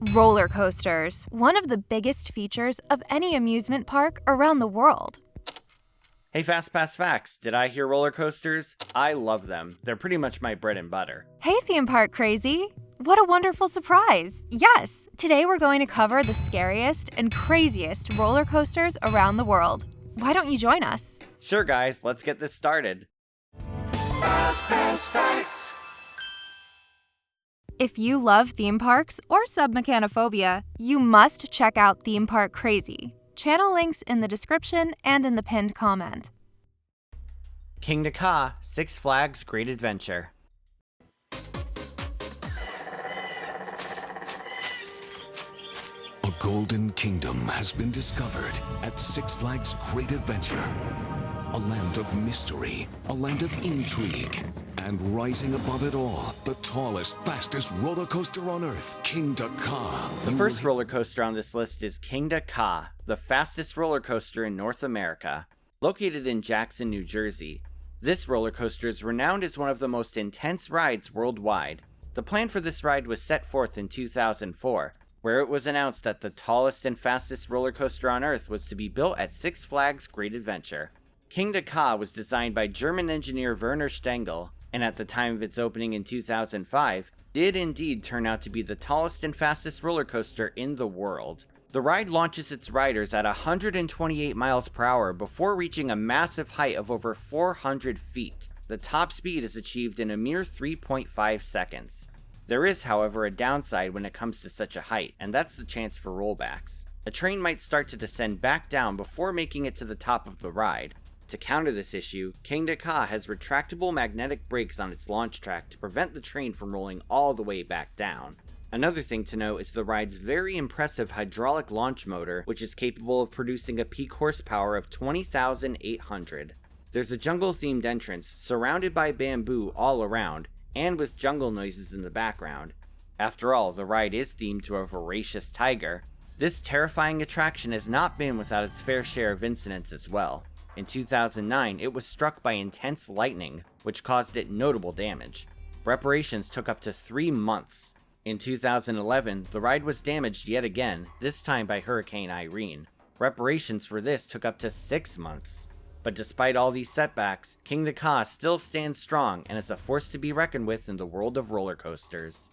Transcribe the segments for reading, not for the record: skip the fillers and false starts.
Roller coasters, one of the biggest features of any amusement park around the world. Hey Fastpass Facts, did I hear roller coasters? I love them. They're pretty much my bread and butter. Hey theme park crazy! What a wonderful surprise! Yes! Today we're going to cover the scariest and craziest roller coasters around the world. Why don't you join us? Sure guys, let's get this started. Fastpass Facts. If you love theme parks or submechanophobia, you must check out Theme Park Crazy. Channel links in the description and in the pinned comment. Kingda, Six Flags Great Adventure. A golden kingdom has been discovered at Six Flags Great Adventure. A land of mystery, a land of intrigue, and rising above it all, the tallest, fastest roller coaster on Earth, Kingda. The first roller coaster on this list is Kingda, the fastest roller coaster in North America. Located in Jackson, New Jersey, this roller coaster is renowned as one of the most intense rides worldwide. The plan for this ride was set forth in 2004, where it was announced that the tallest and fastest roller coaster on Earth was to be built at Six Flags Great Adventure. Kingda was designed by German engineer Werner Stengel, and at the time of its opening in 2005, did indeed turn out to be the tallest and fastest roller coaster in the world. The ride launches its riders at 128 miles per hour before reaching a massive height of over 400 feet. The top speed is achieved in a mere 3.5 seconds. There is, however, a downside when it comes to such a height, and that's the chance for rollbacks. A train might start to descend back down before making it to the top of the ride. To counter this issue, Kingda has retractable magnetic brakes on its launch track to prevent the train from rolling all the way back down. Another thing to note is the ride's very impressive hydraulic launch motor, which is capable of producing a peak horsepower of 20,800. There's a jungle-themed entrance surrounded by bamboo all around, and with jungle noises in the background. After all, the ride is themed to a voracious tiger. This terrifying attraction has not been without its fair share of incidents as well. In 2009, it was struck by intense lightning, which caused it notable damage. Reparations took up to 3 months. In 2011, the ride was damaged yet again, this time by Hurricane Irene. Reparations for this took up to 6 months. But despite all these setbacks, Kingda still stands strong and is a force to be reckoned with in the world of roller coasters.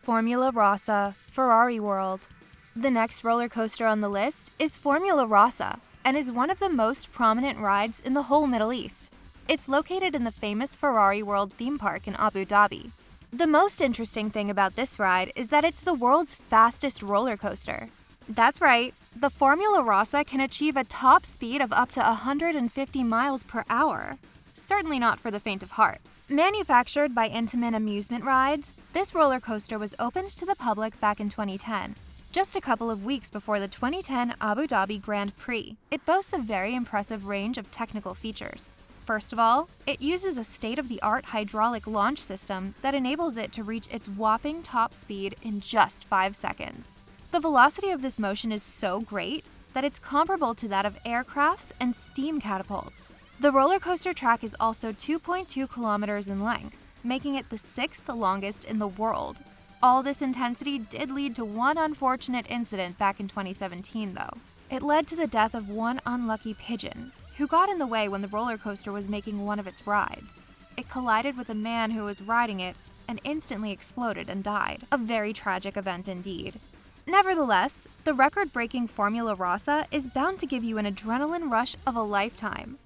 Formula Rossa, Ferrari World. The next roller coaster on the list is Formula Rossa, and is one of the most prominent rides in the whole Middle East. It's located in the famous Ferrari World theme park in Abu Dhabi. The most interesting thing about this ride is that it's the world's fastest roller coaster. That's right, the Formula Rossa can achieve a top speed of up to 150 miles per hour. Certainly not for the faint of heart. Manufactured by Intamin Amusement Rides, this roller coaster was opened to the public back in 2010. Just a couple of weeks before the 2010 Abu Dhabi Grand Prix. It boasts a very impressive range of technical features. First of all, it uses a state-of-the-art hydraulic launch system that enables it to reach its whopping top speed in just 5 seconds. The velocity of this motion is so great that it's comparable to that of aircrafts and steam catapults. The roller coaster track is also 2.2 kilometers in length, making it the 6th longest in the world. All this intensity did lead to one unfortunate incident back in 2017, though. It led to the death of one unlucky pigeon, who got in the way when the roller coaster was making one of its rides. It collided with a man who was riding it and instantly exploded and died. A very tragic event indeed. Nevertheless, the record-breaking Formula Rossa is bound to give you an adrenaline rush of a lifetime.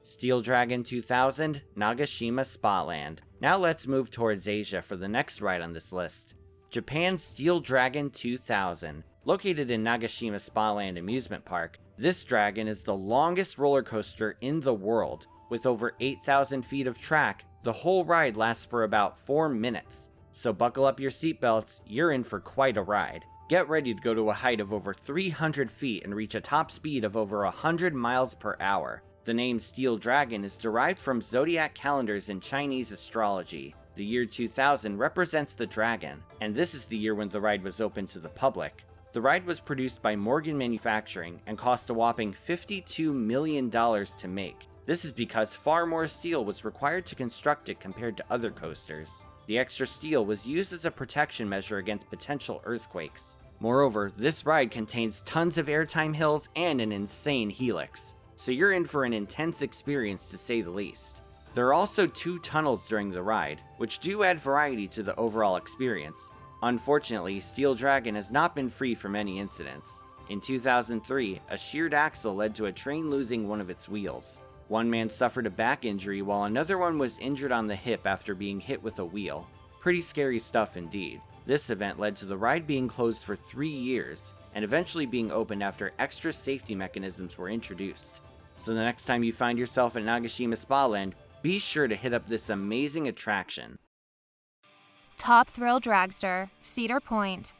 Steel Dragon 2000, Nagashima Spaland. Now let's move towards Asia for the next ride on this list. Japan's Steel Dragon 2000. Located in Nagashima Spaland Amusement Park, this dragon is the longest roller coaster in the world. With over 8,000 feet of track, the whole ride lasts for about 4 minutes. So buckle up your seatbelts, you're in for quite a ride. Get ready to go to a height of over 300 feet and reach a top speed of over 100 miles per hour. The name Steel Dragon is derived from zodiac calendars in Chinese astrology. The year 2000 represents the dragon, and this is the year when the ride was open to the public. The ride was produced by Morgan Manufacturing and cost a whopping $52 million to make. This is because far more steel was required to construct it compared to other coasters. The extra steel was used as a protection measure against potential earthquakes. Moreover, this ride contains tons of airtime hills and an insane helix, so you're in for an intense experience to say the least. There are also 2 tunnels during the ride, which do add variety to the overall experience. Unfortunately, Steel Dragon has not been free from any incidents. In 2003, a sheared axle led to a train losing one of its wheels. One man suffered a back injury while another one was injured on the hip after being hit with a wheel. Pretty scary stuff indeed. This event led to the ride being closed for 3 years, and eventually being opened after extra safety mechanisms were introduced. So the next time you find yourself at Nagashima Spa Land, be sure to hit up this amazing attraction. Top Thrill Dragster, Cedar Point.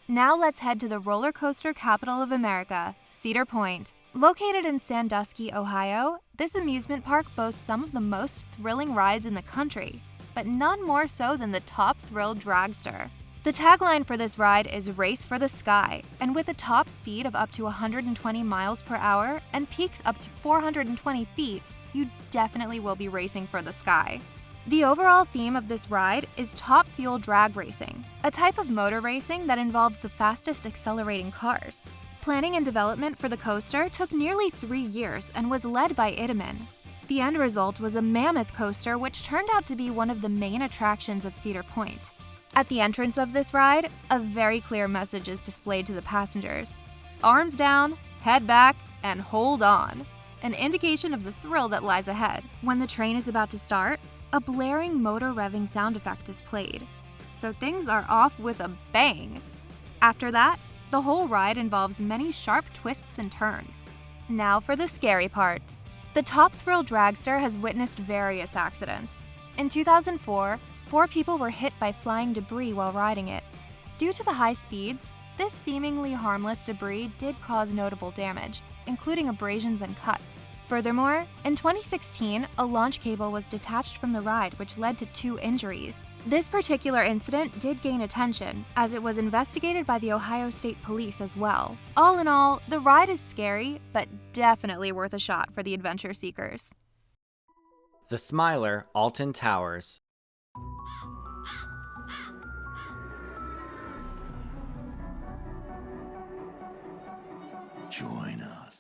Now let's head to the roller coaster capital of America, Cedar Point. Located in Sandusky, Ohio, this amusement park boasts some of the most thrilling rides in the country, but none more so than the Top Thrill Dragster. The tagline for this ride is Race for the Sky, and with a top speed of up to 120 miles per hour and peaks up to 420 feet, you definitely will be racing for the sky. The overall theme of this ride is top fuel drag racing, a type of motor racing that involves the fastest accelerating cars. Planning and development for the coaster took nearly 3 years and was led by Itaman. The end result was a mammoth coaster which turned out to be one of the main attractions of Cedar Point. At the entrance of this ride, a very clear message is displayed to the passengers. Arms down, head back, and hold on. An indication of the thrill that lies ahead. When the train is about to start, a blaring motor revving sound effect is played. So things are off with a bang. After that, the whole ride involves many sharp twists and turns. Now for the scary parts. The Top Thrill Dragster has witnessed various accidents. In 2004, 4 people were hit by flying debris while riding it. Due to the high speeds, this seemingly harmless debris did cause notable damage, including abrasions and cuts. Furthermore, in 2016, a launch cable was detached from the ride, which led to 2 injuries. This particular incident did gain attention, as it was investigated by the Ohio State Police as well. All in all, the ride is scary, but definitely worth a shot for the adventure seekers. The Smiler, Alton Towers. Join us.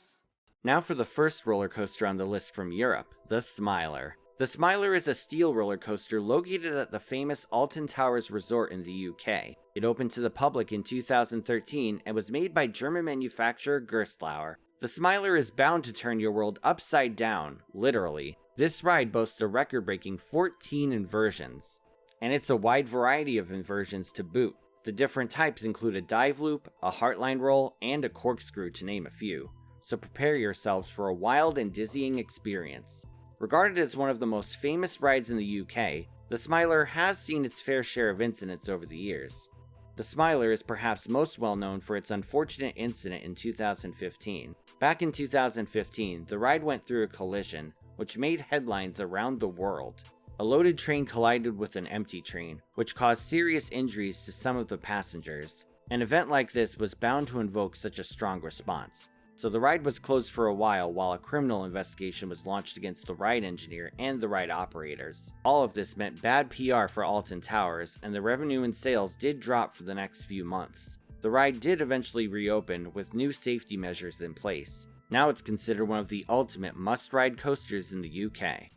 Now for the first roller coaster on the list from Europe, the Smiler. The Smiler is a steel roller coaster located at the famous Alton Towers Resort in the UK. It opened to the public in 2013 and was made by German manufacturer Gerstlauer. The Smiler is bound to turn your world upside down, literally. This ride boasts a record-breaking 14 inversions, and it's a wide variety of inversions to boot. The different types include a dive loop, a heartline roll, and a corkscrew to name a few. So prepare yourselves for a wild and dizzying experience. Regarded as one of the most famous rides in the UK, the Smiler has seen its fair share of incidents over the years. The Smiler is perhaps most well known for its unfortunate incident in 2015. Back in 2015, the ride went through a collision, which made headlines around the world. A loaded train collided with an empty train, which caused serious injuries to some of the passengers. An event like this was bound to invoke such a strong response, so the ride was closed for a while a criminal investigation was launched against the ride engineer and the ride operators. All of this meant bad PR for Alton Towers, and the revenue and sales did drop for the next few months. The ride did eventually reopen with new safety measures in place. Now it's considered one of the ultimate must-ride coasters in the UK.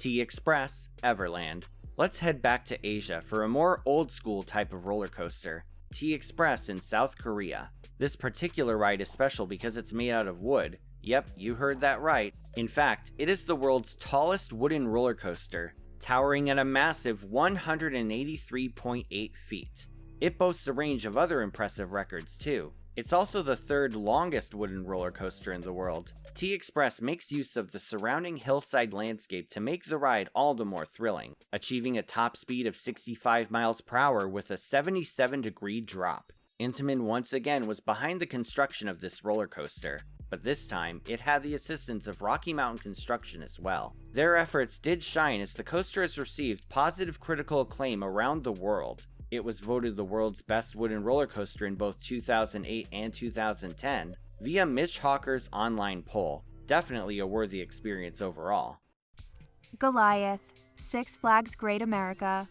Express Everland. Let's head back to Asia for a more old-school type of roller coaster, Express in South Korea. This particular ride is special because it's made out of wood. Yep, you heard that right. In fact, it is the world's tallest wooden roller coaster, towering at a massive 183.8 feet. It boasts a range of other impressive records too. It's also the 3rd longest wooden roller coaster in the world. Express makes use of the surrounding hillside landscape to make the ride all the more thrilling, achieving a top speed of 65 miles per hour with a 77-degree drop. Intamin once again was behind the construction of this roller coaster, but this time it had the assistance of Rocky Mountain Construction as well. Their efforts did shine as the coaster has received positive critical acclaim around the world. It was voted the world's best wooden roller coaster in both 2008 and 2010 via Mitch Hawker's online poll. Definitely a worthy experience overall. Goliath, Six Flags Great America.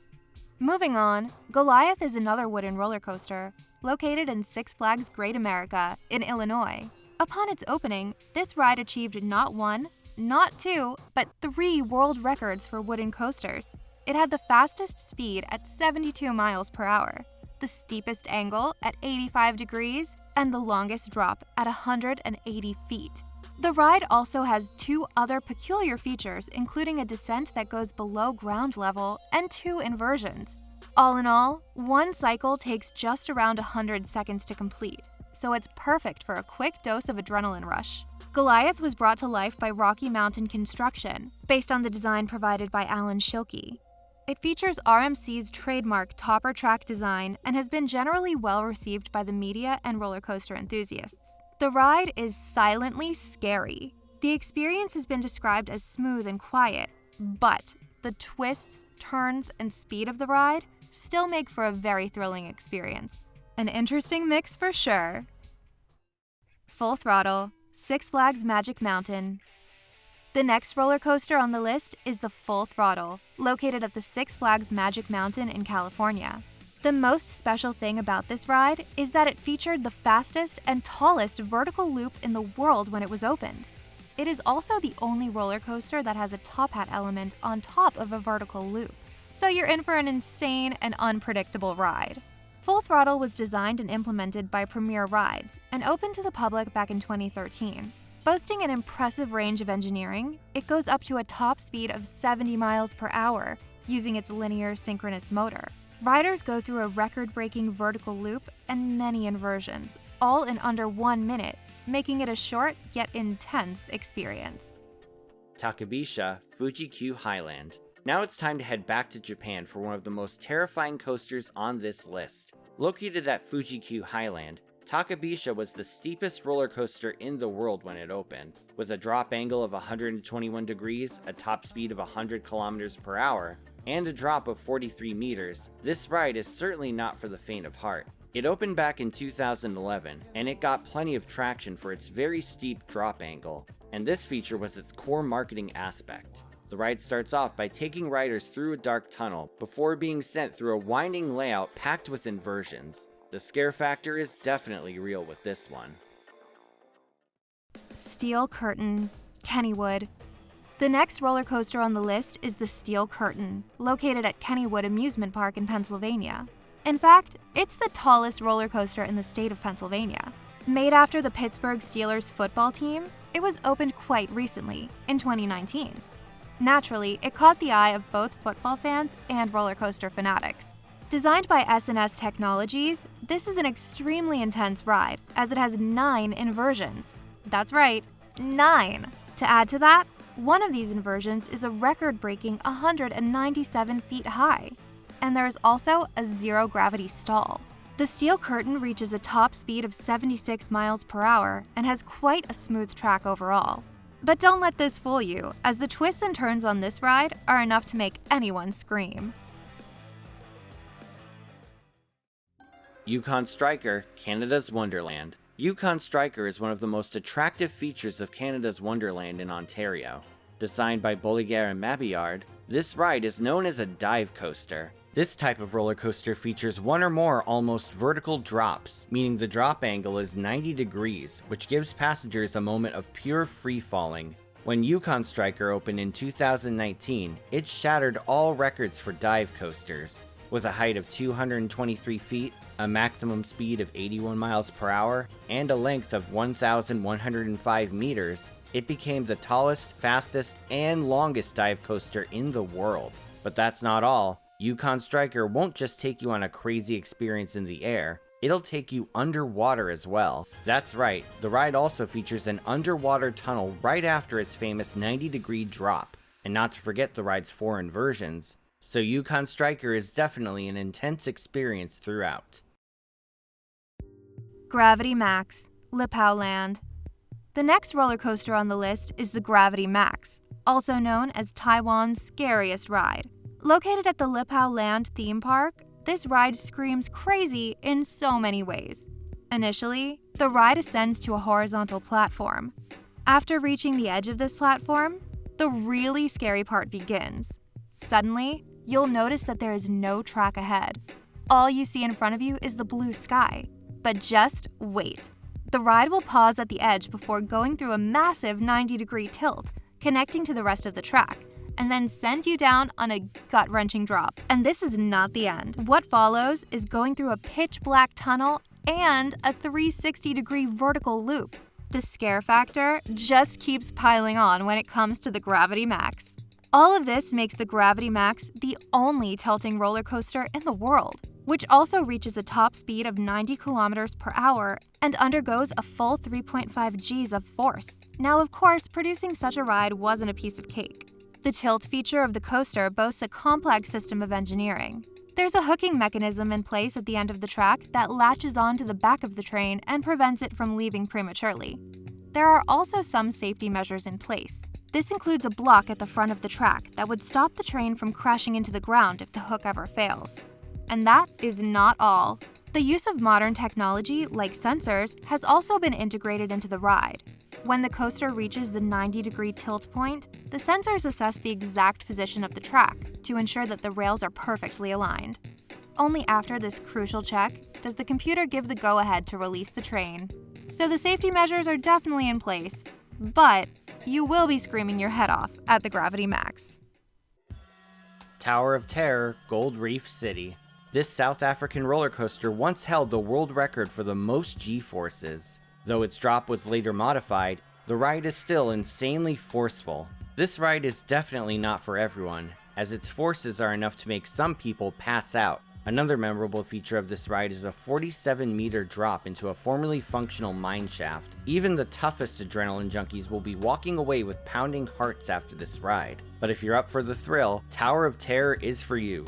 Moving on, Goliath is another wooden roller coaster located in Six Flags Great America in Illinois. Upon its opening, this ride achieved not one, not two, but 3 world records for wooden coasters. It had the fastest speed at 72 miles per hour, the steepest angle at 85 degrees, and the longest drop at 180 feet. The ride also has 2 other peculiar features, including a descent that goes below ground level and 2 inversions. All in all, one cycle takes just around 100 seconds to complete, so it's perfect for a quick dose of adrenaline rush. Goliath was brought to life by Rocky Mountain Construction, based on the design provided by Alan Schilke. It features RMC's trademark topper track design and has been generally well received by the media and roller coaster enthusiasts. The ride is silently scary. The experience has been described as smooth and quiet, but the twists, turns, and speed of the ride still make for a very thrilling experience. An interesting mix for sure. Full Throttle, Six Flags Magic Mountain. The next roller coaster on the list is the Full Throttle, located at the Six Flags Magic Mountain in California. The most special thing about this ride is that it featured the fastest and tallest vertical loop in the world when it was opened. It is also the only roller coaster that has a top hat element on top of a vertical loop. So you're in for an insane and unpredictable ride. Full Throttle was designed and implemented by Premier Rides and opened to the public back in 2013. Boasting an impressive range of engineering, it goes up to a top speed of 70 miles per hour using its linear synchronous motor. Riders go through a record-breaking vertical loop and many inversions, all in under 1 minute, making it a short yet intense experience. Takabisha Fuji-Q Highland. Now it's time to head back to Japan for one of the most terrifying coasters on this list. Located at Fuji-Q Highland, Takabisha was the steepest roller coaster in the world when it opened. With a drop angle of 121 degrees, a top speed of 100 kilometers per hour, and a drop of 43 meters, this ride is certainly not for the faint of heart. It opened back in 2011, and it got plenty of traction for its very steep drop angle, and this feature was its core marketing aspect. The ride starts off by taking riders through a dark tunnel before being sent through a winding layout packed with inversions. The scare factor is definitely real with this one. Steel Curtain, Kennywood. The next roller coaster on the list is the Steel Curtain, located at Kennywood Amusement Park in Pennsylvania. In fact, it's the tallest roller coaster in the state of Pennsylvania. Made after the Pittsburgh Steelers football team, it was opened quite recently, in 2019. Naturally, it caught the eye of both football fans and roller coaster fanatics. Designed by S&S Technologies, this is an extremely intense ride, as it has 9 inversions. That's right, 9! To add to that, one of these inversions is a record-breaking 197 feet high, and there is also a zero-gravity stall. The Steel Curtain reaches a top speed of 76 miles per hour and has quite a smooth track overall. But don't let this fool you, as the twists and turns on this ride are enough to make anyone scream. Yukon Stricker, Canada's Wonderland. Yukon Stricker is one of the most attractive features of Canada's Wonderland in Ontario. Designed by Bolliger and Mabillard, this ride is known as a dive coaster. This type of roller coaster features one or more almost vertical drops, meaning the drop angle is 90 degrees, which gives passengers a moment of pure free falling. When Yukon Stricker opened in 2019, it shattered all records for dive coasters. With a height of 223 feet, a maximum speed of 81 miles per hour, and a length of 1,105 meters, it became the tallest, fastest, and longest dive coaster in the world. But that's not all. Yukon Stricker won't just take you on a crazy experience in the air, it'll take you underwater as well. That's right, the ride also features an underwater tunnel right after its famous 90-degree drop, and not to forget the ride's 4 inversions. So Yukon Stricker is definitely an intense experience throughout. Gravity Max, Lihpao Land. The next roller coaster on the list is the Gravity Max, also known as Taiwan's scariest ride. Located at the Lihpao Land theme park, this ride screams crazy in so many ways. Initially, the ride ascends to a horizontal platform. After reaching the edge of this platform, the really scary part begins. Suddenly, you'll notice that there is no track ahead. All you see in front of you is the blue sky. But just wait. The ride will pause at the edge before going through a massive 90-degree tilt, connecting to the rest of the track, and then send you down on a gut-wrenching drop. And this is not the end. What follows is going through a pitch-black tunnel and a 360-degree vertical loop. The scare factor just keeps piling on when it comes to the Gravity Max. All of this makes the Gravity Max the only tilting roller coaster in the world, which also reaches a top speed of 90 kilometers per hour and undergoes a full 3.5 Gs of force. Now, of course, producing such a ride wasn't a piece of cake. The tilt feature of the coaster boasts a complex system of engineering. There's a hooking mechanism in place at the end of the track that latches onto the back of the train and prevents it from leaving prematurely. There are also some safety measures in place. This includes a block at the front of the track that would stop the train from crashing into the ground if the hook ever fails. And that is not all. The use of modern technology, like sensors, has also been integrated into the ride. When the coaster reaches the 90-degree tilt point, the sensors assess the exact position of the track to ensure that the rails are perfectly aligned. Only after this crucial check does the computer give the go-ahead to release the train. So the safety measures are definitely in place, but you will be screaming your head off at the Gravity Max. Tower of Terror, Gold Reef City. This South African roller coaster once held the world record for the most G-forces. Though its drop was later modified, the ride is still insanely forceful. This ride is definitely not for everyone, as its forces are enough to make some people pass out. Another memorable feature of this ride is a 47-meter drop into a formerly functional mine shaft. Even the toughest adrenaline junkies will be walking away with pounding hearts after this ride. But if you're up for the thrill, Tower of Terror is for you.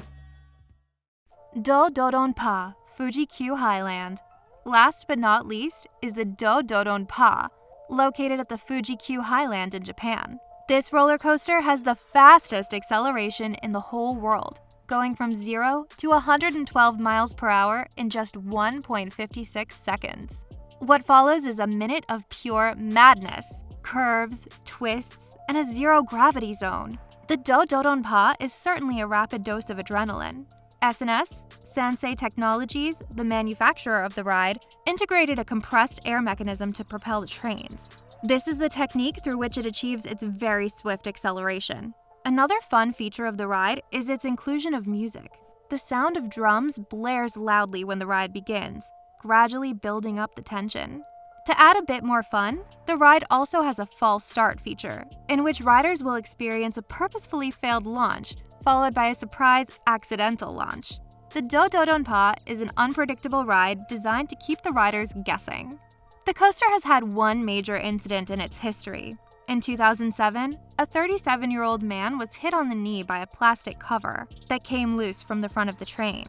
Do-Dodonpa, Fuji-Q Highland. Last but not least is the Do-Dodonpa, located at the Fuji-Q Highland in Japan. This roller coaster has the fastest acceleration in the whole world, going from 0 to 112 miles per hour in just 1.56 seconds. What follows is a minute of pure madness, curves, twists, and a zero-gravity zone. The Do-Dodonpa is certainly a rapid dose of adrenaline. S&S, Sansei Technologies, the manufacturer of the ride, integrated a compressed air mechanism to propel the trains. This is the technique through which it achieves its very swift acceleration. Another fun feature of the ride is its inclusion of music. The sound of drums blares loudly when the ride begins, gradually building up the tension. To add a bit more fun, the ride also has a false start feature, in which riders will experience a purposefully failed launch, followed by a surprise accidental launch. The Do-Dodonpa is an unpredictable ride designed to keep the riders guessing. The coaster has had one major incident in its history. In 2007, a 37-year-old man was hit on the knee by a plastic cover that came loose from the front of the train.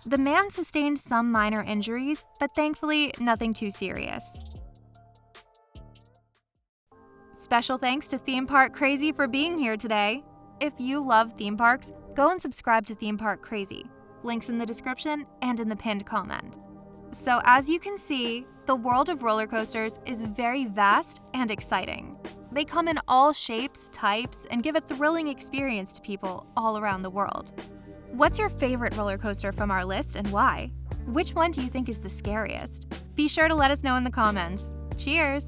The man sustained some minor injuries, but thankfully nothing too serious. Special thanks to Theme Park Crazy for being here today. If you love theme parks, go and subscribe to Theme Park Crazy. Links in the description and in the pinned comment. So as you can see, the world of roller coasters is very vast and exciting. They come in all shapes, types, and give a thrilling experience to people all around the world. What's your favorite roller coaster from our list and why? Which one do you think is the scariest? Be sure to let us know in the comments. Cheers!